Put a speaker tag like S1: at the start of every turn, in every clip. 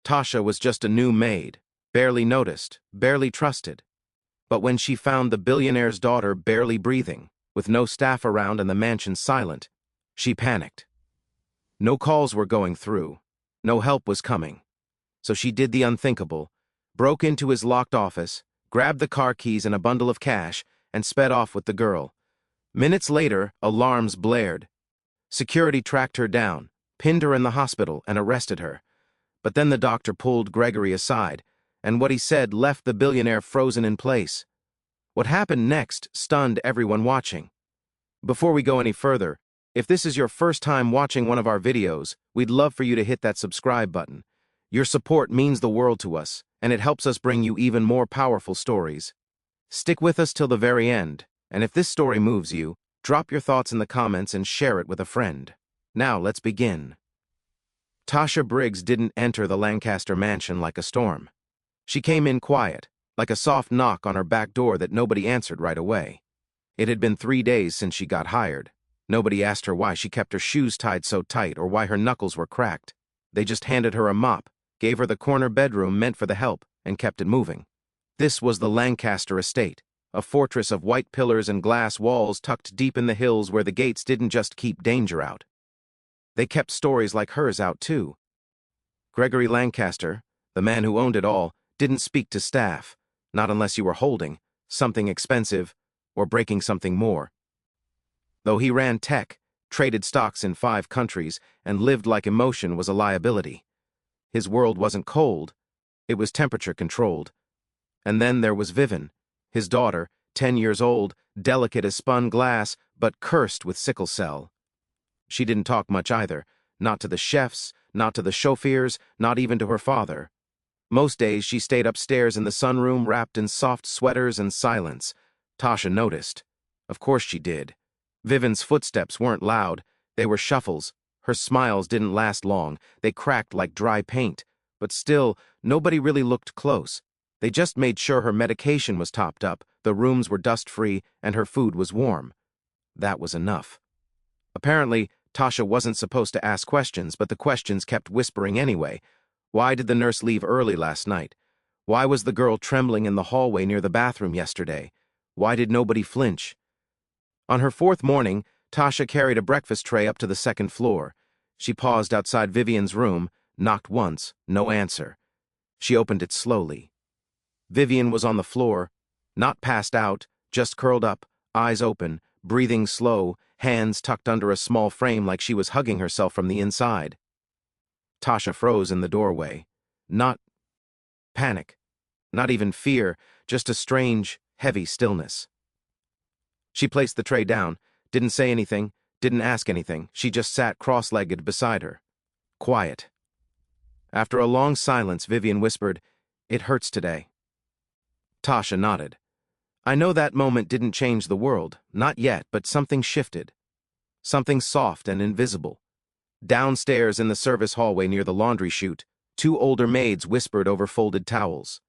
S1: Tasha was just a new maid, barely noticed, barely trusted. But when she found the billionaire's daughter barely breathing, with no staff around and the mansion silent, she panicked. No calls were going through. No help was coming. So she did the unthinkable, broke into his locked office, grabbed the car keys and a bundle of cash, and sped off with the girl. Minutes later, alarms blared. Security tracked her down, pinned her in the hospital, and arrested her. But then the doctor pulled Gregory aside, and what he said left the billionaire frozen in place. What happened next stunned everyone watching. Before we go any further, if this is your first time watching one of our videos, we'd love for you to hit that subscribe button. Your support means the world to us, and it helps us bring you even more powerful stories. Stick with us till the very end, and if this story moves you, drop your thoughts in the comments and share it with a friend. Now let's begin. Tasha Briggs didn't enter the Lancaster mansion like a storm. She came in quiet, like a soft knock on her back door that nobody answered right away. It had been 3 days since she got hired. Nobody asked her why she kept her shoes tied so tight or why her knuckles were cracked. They just handed her a mop, gave her the corner bedroom meant for the help, and kept it moving. This was the Lancaster estate, a fortress of white pillars and glass walls tucked deep in the hills where the gates didn't just keep danger out. They kept stories like hers out too. Gregory Lancaster, the man who owned it all, didn't speak to staff, not unless you were holding something expensive or breaking something more. Though he ran tech, traded stocks in 5 countries, and lived like emotion was a liability. His world wasn't cold, it was temperature-controlled. And then there was Vivian, his daughter, 10 years old, delicate as spun glass, but cursed with sickle cell. She didn't talk much either, not to the chefs, not to the chauffeurs, not even to her father. Most days she stayed upstairs in the sunroom wrapped in soft sweaters and silence. Tasha noticed. Of course she did. Vivian's footsteps weren't loud, they were shuffles. Her smiles didn't last long, they cracked like dry paint. But still, nobody really looked close. They just made sure her medication was topped up, the rooms were dust-free, and her food was warm. That was enough. Apparently, Tasha wasn't supposed to ask questions, but the questions kept whispering anyway. Why did the nurse leave early last night? Why was the girl trembling in the hallway near the bathroom yesterday? Why did nobody flinch? On her 4th morning, Tasha carried a breakfast tray up to the 2nd floor. She paused outside Vivian's room, knocked once, no answer. She opened it slowly. Vivian was on the floor, not passed out, just curled up, eyes open, breathing slow, hands tucked under a small frame like she was hugging herself from the inside. Tasha froze in the doorway. Not panic, not even fear, just a strange, heavy stillness. She placed the tray down, didn't say anything, didn't ask anything. She just sat cross-legged beside her. Quiet. After a long silence, Vivian whispered, "It hurts today." Tasha nodded. I know that moment didn't change the world, not yet, but something shifted. Something soft and invisible. Downstairs in the service hallway near the laundry chute, 2 older maids whispered over folded towels.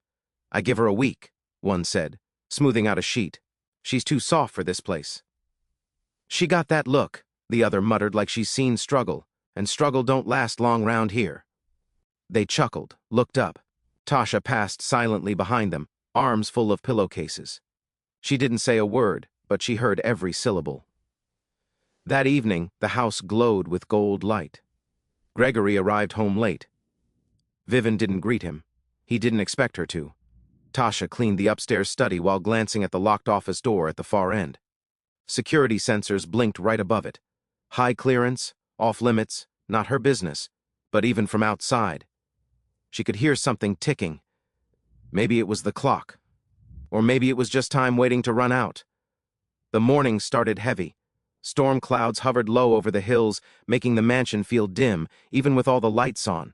S1: "I give her a week," one said, smoothing out a sheet. "She's too soft for this place." "She got that look," the other muttered like she's seen struggle, and struggle don't last long round here. They chuckled, looked up. Tasha passed silently behind them, arms full of pillowcases. She didn't say a word, but she heard every syllable. That evening, the house glowed with gold light. Gregory arrived home late. Vivian didn't greet him. He didn't expect her to. Tasha cleaned the upstairs study while glancing at the locked office door at the far end. Security sensors blinked right above it. High clearance, off limits, not her business, but even from outside. She could hear something ticking. Maybe it was the clock. Or maybe it was just time waiting to run out. The morning started heavy. Storm clouds hovered low over the hills, making the mansion feel dim, even with all the lights on.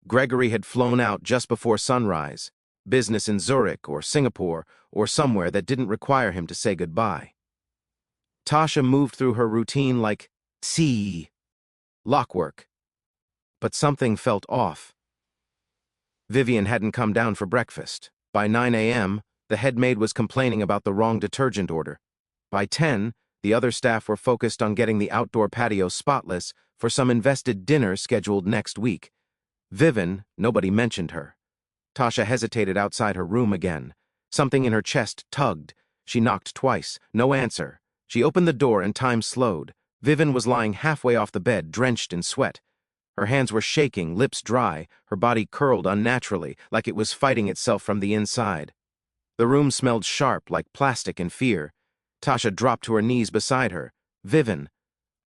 S1: Gregory had flown out just before sunrise. Business in Zurich or Singapore or somewhere that didn't require him to say goodbye. Tasha moved through her routine like lockwork. But something felt off. Vivian hadn't come down for breakfast. By 9 a.m., the head maid was complaining about the wrong detergent order. By 10, the other staff were focused on getting the outdoor patio spotless for some invested dinner scheduled next week. Vivian, nobody mentioned her. Tasha hesitated outside her room again. Something in her chest tugged. She knocked twice. No answer. She opened the door and time slowed. Vivian was lying halfway off the bed, drenched in sweat. Her hands were shaking, lips dry, her body curled unnaturally, like it was fighting itself from the inside. The room smelled sharp, like plastic and fear. Tasha dropped to her knees beside her. Vivian.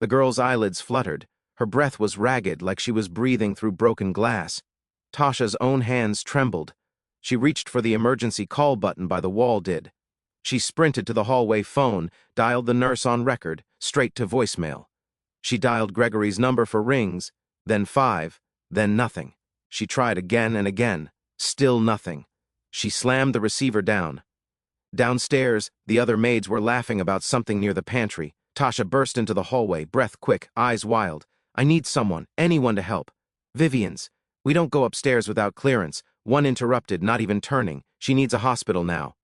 S1: The girl's eyelids fluttered. Her breath was ragged, like she was breathing through broken glass. Tasha's own hands trembled. She reached for the emergency call button by the wall did. She sprinted to the hallway phone, dialed the nurse on record, straight to voicemail. She dialed Gregory's number for rings, then 5, then nothing. She tried again and again. Still nothing. She slammed the receiver down. Downstairs, the other maids were laughing about something near the pantry. Tasha burst into the hallway, breath quick, eyes wild. I need someone, anyone to help. Vivian's. We don't go upstairs without clearance. One interrupted, not even turning. She needs a hospital now.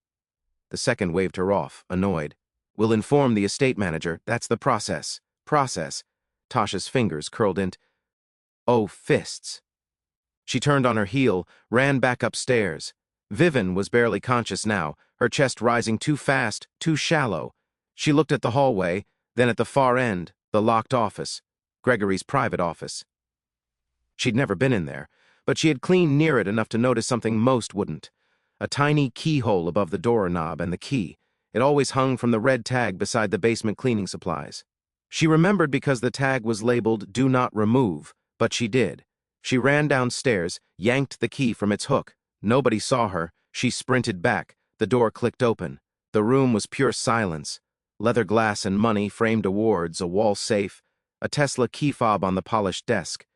S1: The second waved her off, annoyed. We'll inform the estate manager. That's the process. Process. Tasha's fingers curled into... Oh, fists. She turned on her heel, ran back upstairs. Vivian was barely conscious now, her chest rising too fast, too shallow. She looked at the hallway, then at the far end, the locked office, Gregory's private office. She'd never been in there, but she had cleaned near it enough to notice something most wouldn't. A tiny keyhole above the doorknob and the key. It always hung from the red tag beside the basement cleaning supplies. She remembered because the tag was labeled "Do Not Remove," but she did. She ran downstairs, yanked the key from its hook. Nobody saw her. She sprinted back. The door clicked open. The room was pure silence. Leather glass and money, framed awards, a wall safe, a Tesla key fob on the polished desk,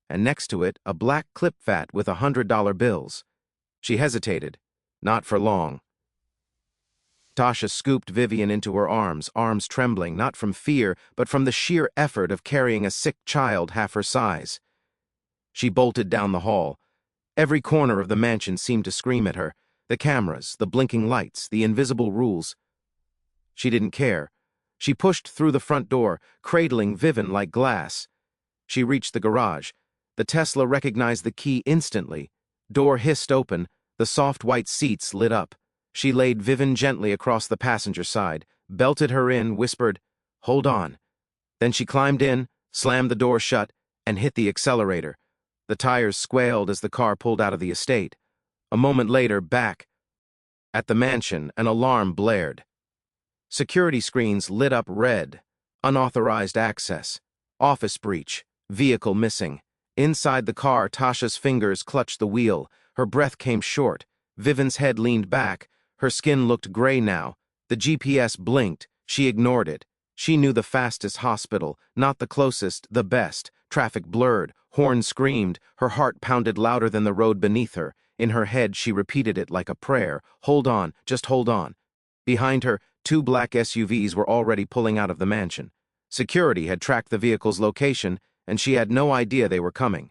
S1: and next to it, a black clip vat with $100 bills. She hesitated. Not for long. Tasha scooped Vivian into her arms trembling, not from fear, but from the sheer effort of carrying a sick child half her size. She bolted down the hall. Every corner of the mansion seemed to scream at her. The cameras, the blinking lights, the invisible rules. She didn't care. She pushed through the front door, cradling Vivian like glass. She reached the garage. The Tesla recognized the key instantly. Door hissed open. The soft white seats lit up. She laid Vivian gently across the passenger side, belted her in, whispered, "Hold on." Then she climbed in, slammed the door shut, and hit the accelerator. The tires squealed as the car pulled out of the estate. A moment later, back at the mansion, an alarm blared. Security screens lit up red. Unauthorized access. Office breach. Vehicle missing. Inside the car, Tasha's fingers clutched the wheel. Her breath came short. Vivian's head leaned back. Her skin looked gray now. The GPS blinked. She ignored it. She knew the fastest hospital, not the closest, the best. Traffic blurred. Horns screamed. Her heart pounded louder than the road beneath her. In her head, she repeated it like a prayer. Hold on, just hold on. Behind her, 2 black SUVs were already pulling out of the mansion. Security had tracked the vehicle's location, and she had no idea they were coming.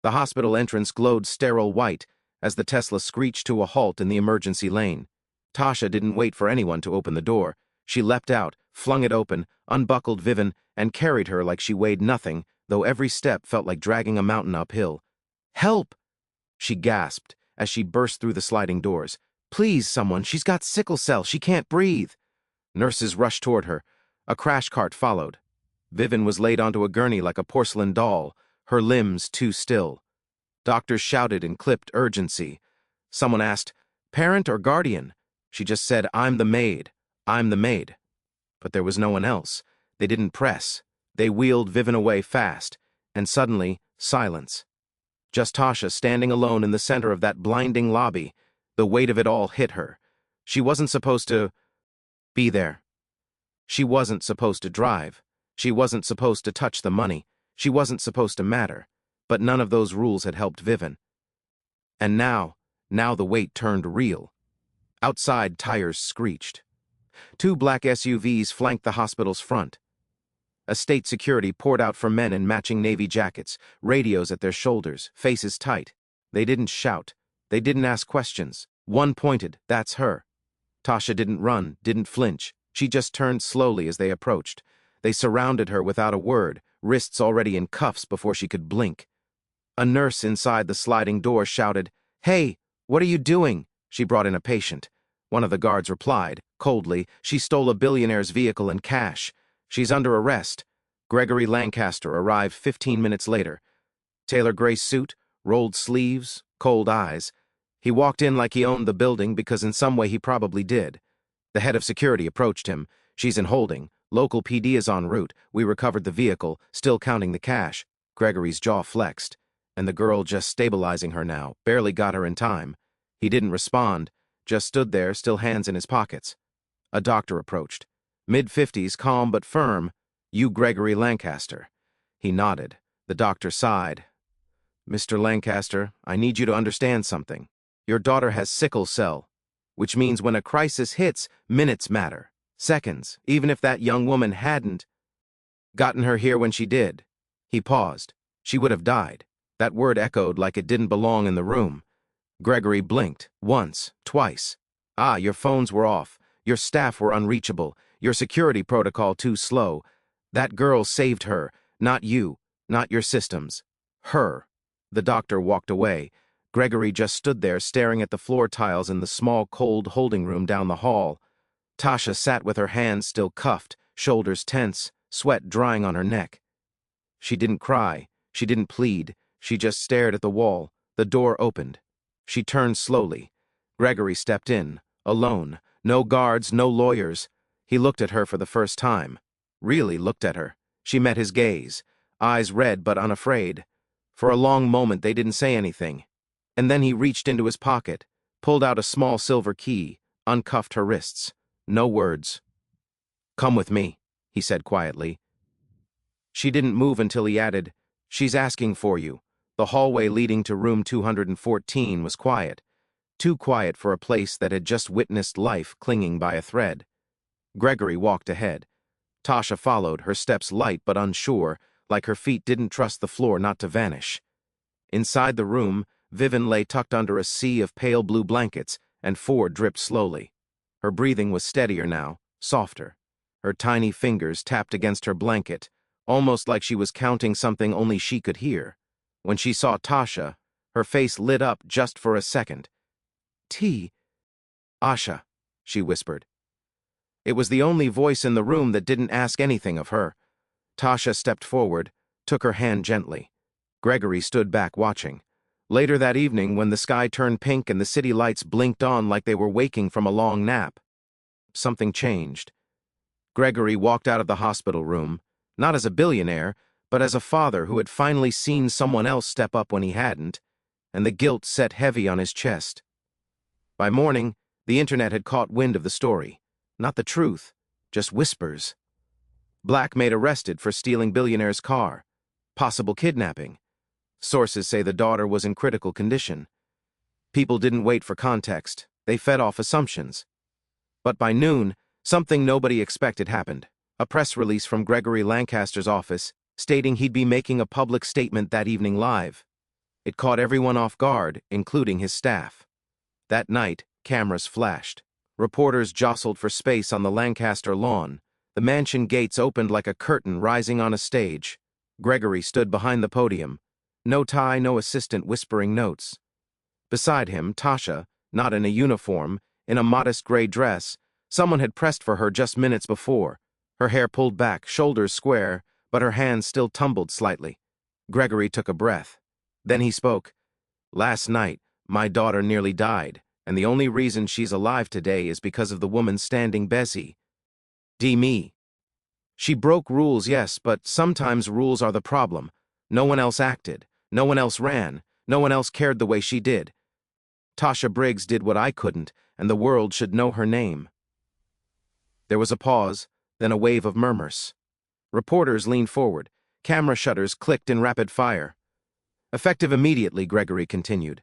S1: The hospital entrance glowed sterile white as the Tesla screeched to a halt in the emergency lane. Tasha didn't wait for anyone to open the door. She leapt out, flung it open, unbuckled Vivian, and carried her like she weighed nothing, though every step felt like dragging a mountain uphill. "Help!" she gasped as she burst through the sliding doors. "Please, someone, she's got sickle cell, she can't breathe." Nurses rushed toward her. A crash cart followed. Vivian was laid onto a gurney like a porcelain doll, her limbs too still. Doctors shouted in clipped urgency. Someone asked, "Parent or guardian?" She just said, "I'm the maid. I'm the maid." But there was no one else. They didn't press. They wheeled Vivian away fast, and suddenly, silence. Just Tasha standing alone in the center of that blinding lobby. The weight of it all hit her. She wasn't supposed to be there. She wasn't supposed to drive. She wasn't supposed to touch the money. She wasn't supposed to matter. But none of those rules had helped Vivian. And now the weight turned real. Outside, tires screeched. 2 black SUVs flanked the hospital's front. Estate security poured out for men in matching navy jackets, radios at their shoulders, faces tight. They didn't shout. They didn't ask questions. One pointed, "That's her." Tasha didn't run, didn't flinch. She just turned slowly as they approached. They surrounded her without a word, wrists already in cuffs before she could blink. A nurse inside the sliding door shouted, "Hey, what are you doing?" She brought in a patient. One of the guards replied, coldly, "She stole a billionaire's vehicle and cash. She's under arrest." Gregory Lancaster arrived 15 minutes later. Tailor gray suit, rolled sleeves, cold eyes. He walked in like he owned the building because in some way he probably did. The head of security approached him. "She's in holding. Local PD is en route. We recovered the vehicle, still counting the cash." Gregory's jaw flexed. And the girl just stabilizing her now, barely got her in time. He didn't respond, just stood there, still hands in his pockets. A doctor approached. Mid-50s, calm but firm. "You Gregory Lancaster." He nodded. The doctor sighed. "Mr. Lancaster, I need you to understand something. Your daughter has sickle cell, which means when a crisis hits, minutes matter. Seconds, even if that young woman hadn't gotten her here when she did." He paused. "She would have died." That word echoed like it didn't belong in the room. Gregory blinked, once, twice. "Ah, your phones were off. Your staff were unreachable. Your security protocol too slow. That girl saved her, not you, not your systems. Her." The doctor walked away. Gregory just stood there staring at the floor tiles in the small, cold holding room down the hall. Tasha sat with her hands still cuffed, shoulders tense, sweat drying on her neck. She didn't cry. She didn't plead. She just stared at the wall. The door opened. She turned slowly. Gregory stepped in, alone. No guards, no lawyers. He looked at her for the first time. Really looked at her. She met his gaze. Eyes red but unafraid. For a long moment they didn't say anything. And then he reached into his pocket, pulled out a small silver key, uncuffed her wrists. No words. "Come with me," he said quietly. She didn't move until he added, "She's asking for you." The hallway leading to room 214 was quiet. Too quiet for a place that had just witnessed life clinging by a thread. Gregory walked ahead. Tasha followed, her steps light but unsure, like her feet didn't trust the floor not to vanish. Inside the room, Vivian lay tucked under a sea of pale blue blankets, and Ford dripped slowly. Her breathing was steadier now, softer. Her tiny fingers tapped against her blanket, almost like she was counting something only she could hear. When she saw Tasha, her face lit up just for a second. "T. Asha," she whispered. It was the only voice in the room that didn't ask anything of her. Tasha stepped forward, took her hand gently. Gregory stood back watching. Later that evening, when the sky turned pink and the city lights blinked on like they were waking from a long nap, something changed. Gregory walked out of the hospital room, not as a billionaire, but as a father who had finally seen someone else step up when he hadn't, and the guilt set heavy on his chest. By morning, the internet had caught wind of the story. Not the truth, just whispers. Black maid arrested for stealing billionaire's car. Possible kidnapping. Sources say the daughter was in critical condition. People didn't wait for context. They fed off assumptions. But by noon, something nobody expected happened. A press release from Gregory Lancaster's office stating he'd be making a public statement that evening live. It caught everyone off guard, including his staff. That night, cameras flashed. Reporters jostled for space on the Lancaster lawn. The mansion gates opened like a curtain rising on a stage. Gregory stood behind the podium. No tie, no assistant whispering notes. Beside him, Tasha, not in a uniform, in a modest gray dress. Someone had pressed for her just minutes before. Her hair pulled back, shoulders square, but her hands still tumbled slightly. Gregory took a breath. Then he spoke. "Last night, my daughter nearly died, and the only reason she's alive today is because of the woman standing Bessie. Me. She broke rules, yes, but sometimes rules are the problem. No one else acted. No one else ran. No one else cared the way she did. Tasha Briggs did what I couldn't, and the world should know her name." There was a pause, then a wave of murmurs. Reporters leaned forward. Camera shutters clicked in rapid fire. "Effective immediately," Gregory continued.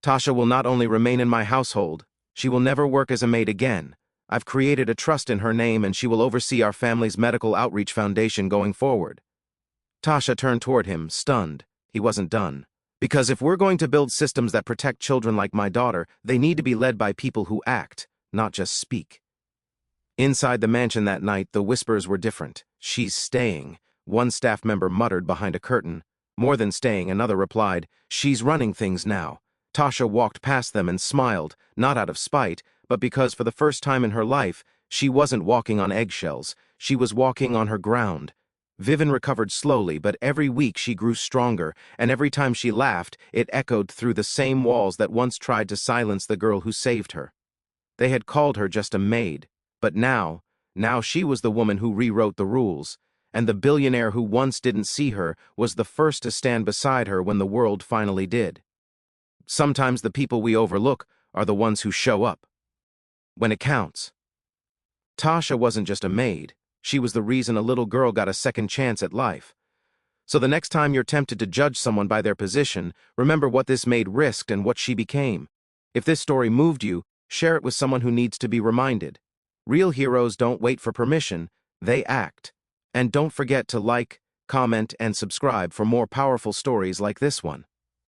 S1: "Tasha will not only remain in my household, she will never work as a maid again. I've created a trust in her name, and she will oversee our family's medical outreach foundation going forward." Tasha turned toward him, stunned. He wasn't done. "Because if we're going to build systems that protect children like my daughter, they need to be led by people who act, not just speak." Inside the mansion that night, the whispers were different. "She's staying," one staff member muttered behind a curtain. More than staying, another replied, "She's running things now." Tasha walked past them and smiled, not out of spite, but because for the first time in her life, she wasn't walking on eggshells, she was walking on her ground. Vivian recovered slowly, but every week she grew stronger, and every time she laughed, it echoed through the same walls that once tried to silence the girl who saved her. They had called her just a maid, but now she was the woman who rewrote the rules, and the billionaire who once didn't see her was the first to stand beside her when the world finally did. Sometimes the people we overlook are the ones who show up when it counts. Tasha wasn't just a maid, she was the reason a little girl got a second chance at life. So the next time you're tempted to judge someone by their position, remember what this maid risked and what she became. If this story moved you, share it with someone who needs to be reminded. Real heroes don't wait for permission, they act. And don't forget to like, comment, and subscribe for more powerful stories like this one.